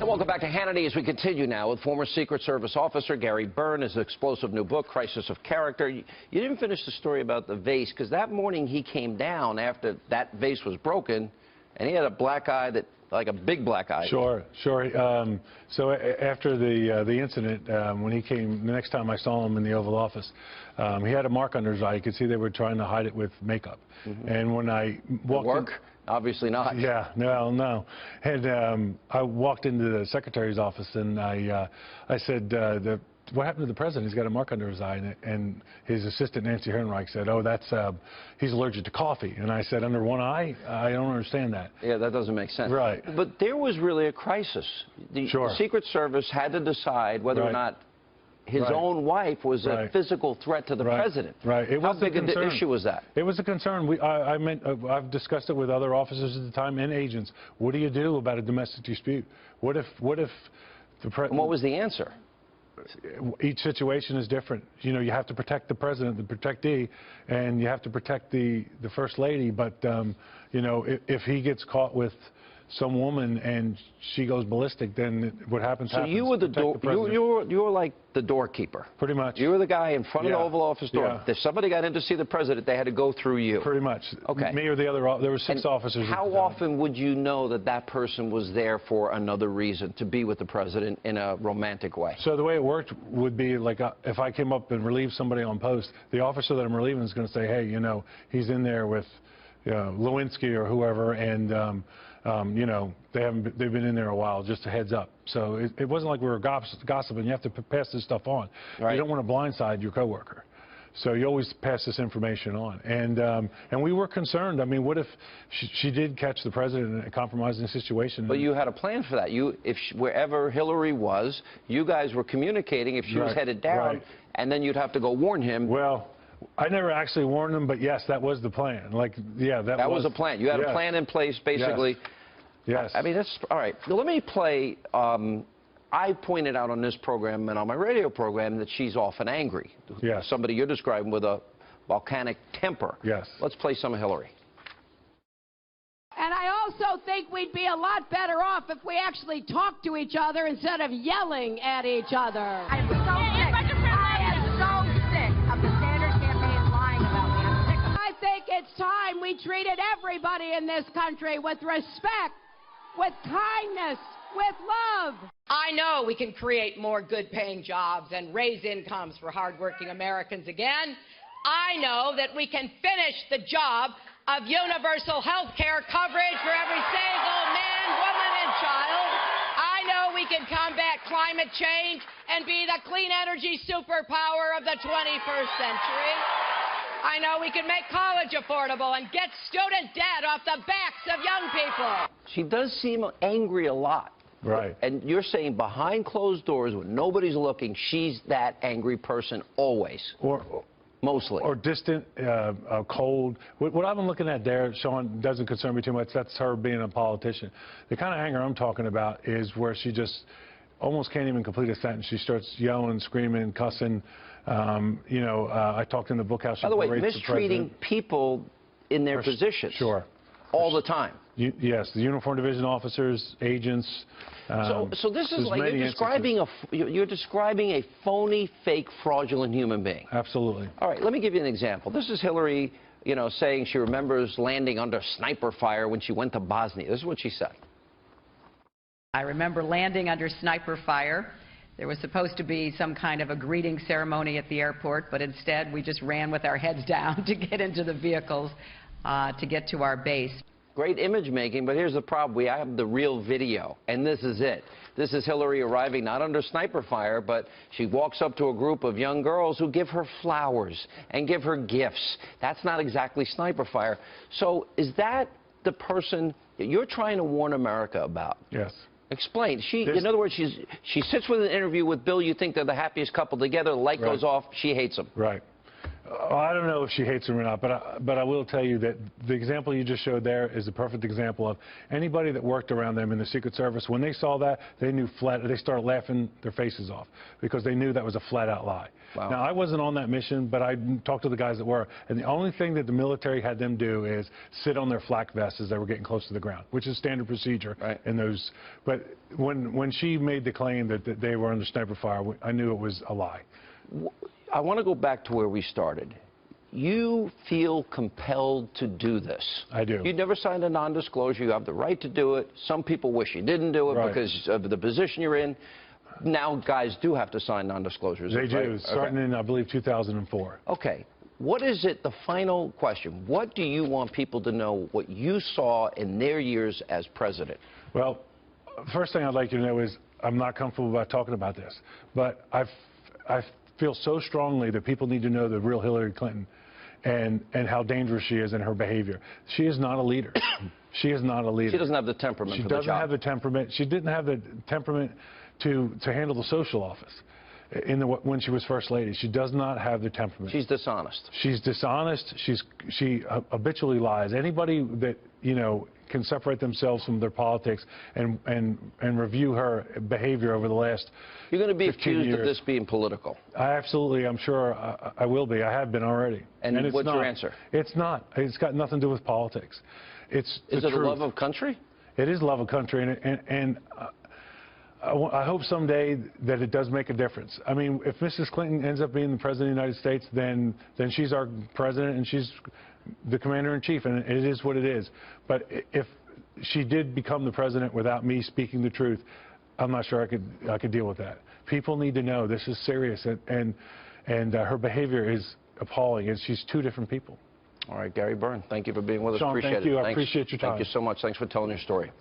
Welcome back to Hannity as we continue now with former Secret Service officer Gary Byrne, his explosive new book, Crisis of Character. You didn't finish the story about the vase, because that morning he came down after that vase was broken, and he had a black eye, that like a big black eye. Sure. So after the incident, when he came, the next time I saw him in the Oval Office, he had a mark under his eye. You could see they were trying to hide it with makeup. And when I walked Obviously not. Yeah, no. And I walked into the secretary's office and I said, what happened to the president? He's got a mark under his eye. And his assistant, Nancy Herrenreich, said, oh, that's, he's allergic to coffee. And I said, under one eye? I don't understand that. Yeah, that doesn't make sense. Right. But there was really a crisis. The Secret Service had to decide whether or not his own wife was a physical threat to the president. It was How big an issue was that? It was a concern. I've discussed it with other officers at the time and agents. What do you do about a domestic dispute? What if the president... And what was the answer? Each situation is different. You know, you have to protect the president, the protectee, and you have to protect the first lady. But you know, if he gets caught with some woman and she goes ballistic, then what happens happens. So you were the door. You were like the doorkeeper. Pretty much. You were the guy in front of the Oval Office door. If somebody got in to see the president, they had to go through you. Pretty much. Okay. Me or the other. There were six officers. How often would you know that that person was there for another reason, to be with the president in a romantic way? So the way it worked would be like if I came up and relieved somebody on post, the officer that I'm relieving is going to say, hey, you know, he's in there with Lewinsky or whoever, and you know, they've been in there a while, just a heads up. So it wasn't like we were gossiping. You have to pass this stuff on. You don't want to blindside your coworker. So you always pass this information on. And we were concerned. I mean, what if she did catch the president in a compromising situation? But you had a plan for that. Wherever Hillary was, you guys were communicating if she was headed down, and then you'd have to go warn him. Well, I never actually warned them, but yes, that was the plan. Like, yeah, that was a plan. You had a plan in place, basically. Yes. I mean, that's all right. Now, let me play. I pointed out on this program and on my radio program that she's often angry. Yes. Somebody you're describing with a volcanic temper. Yes. Let's play some of Hillary. And I also think we'd be a lot better off if we actually talked to each other instead of yelling at each other. I'm so sick. I am so sick of the Standard campaign lying about me. I'm sick of it. I think it's time we treated everybody in this country with respect, with kindness, with love. I know we can create more good-paying jobs and raise incomes for hardworking Americans again. I know that we can finish the job of universal health care coverage for every single man, woman, and child. I know we can combat climate change and be the clean energy superpower of the 21st century. I know we can make college affordable and get student debt off the backs of young people. She does seem angry a lot. Right. And you're saying behind closed doors, when nobody's looking, she's that angry person always. Mostly. Or distant, cold. What I've been looking at there, Sean, doesn't concern me too much. That's her being a politician. The kind of anger I'm talking about is where she just almost can't even complete a sentence. She starts yelling, screaming, cussing. You know, I talked in the book how she... By the way, mistreating people in their positions. Sure. All the time. Yes, the uniform division officers, agents. So this is like you're describing a phony, fake, fraudulent human being. Absolutely. All right, let me give you an example. This is Hillary, you know, saying she remembers landing under sniper fire when she went to Bosnia. This is what she said. I remember landing under sniper fire. There was supposed to be some kind of a greeting ceremony at the airport, but instead we just ran with our heads down to get into the vehicles to get to our base. Great image making, but here's the problem. We have the real video, and this is it. This is Hillary arriving not under sniper fire, but she walks up to a group of young girls who give her flowers and give her gifts. That's not exactly sniper fire. So is that the person you're trying to warn America about? Yes. Explain. In other words, she sits with an interview with Bill. You think they're the happiest couple together. The light goes off. She hates him. Right. I don't know if she hates him or not, but I will tell you that the example you just showed there is a perfect example of anybody that worked around them in the Secret Service. When they saw that, they knew they started laughing their faces off because they knew that was a flat-out lie. Wow. Now, I wasn't on that mission, but I talked to the guys that were, and the only thing that the military had them do is sit on their flak vests as they were getting close to the ground, which is standard procedure in those. But when she made the claim that they were under sniper fire, I knew it was a lie. I want to go back to where we started. You feel compelled to do this. I do. You never signed a non-disclosure. You have the right to do it. Some people wish you didn't do it because of the position you're in. Now guys do have to sign non-disclosures. They do, right? starting in, I believe, 2004. Okay. What is it, the final question, what do you want people to know what you saw in their years as president? Well, first thing I'd like you to know is I'm not comfortable about talking about this, but I feel so strongly that people need to know the real Hillary Clinton and how dangerous she is in her behavior. She is not a leader. She is not a leader. She doesn't have the temperament for the job. She doesn't have the temperament. She didn't have the temperament to handle the social office when she was First Lady. She does not have the temperament. She's dishonest. She's dishonest. She habitually lies. Anybody that, you know, can separate themselves from their politics and review her behavior over the last 15 years. You're going to be accused of this being political. I'm sure I will be. I have been already. And it's what's not. your answer? It's not. It's got nothing to do with politics. Is it a love of country? It is love of country, and I hope someday that it does make a difference. I mean, if Mrs. Clinton ends up being the President of the United States, then she's our president and she's the commander-in-chief, and it is what it is. But if she did become the president without me speaking the truth, I'm not sure I could deal with that. People need to know this is serious, and her behavior is appalling, and she's two different people. All right, Gary Byrne, thank you for being with us. Sean, Appreciate thank you. it. I appreciate your time. Thank you so much. Thanks for telling your story.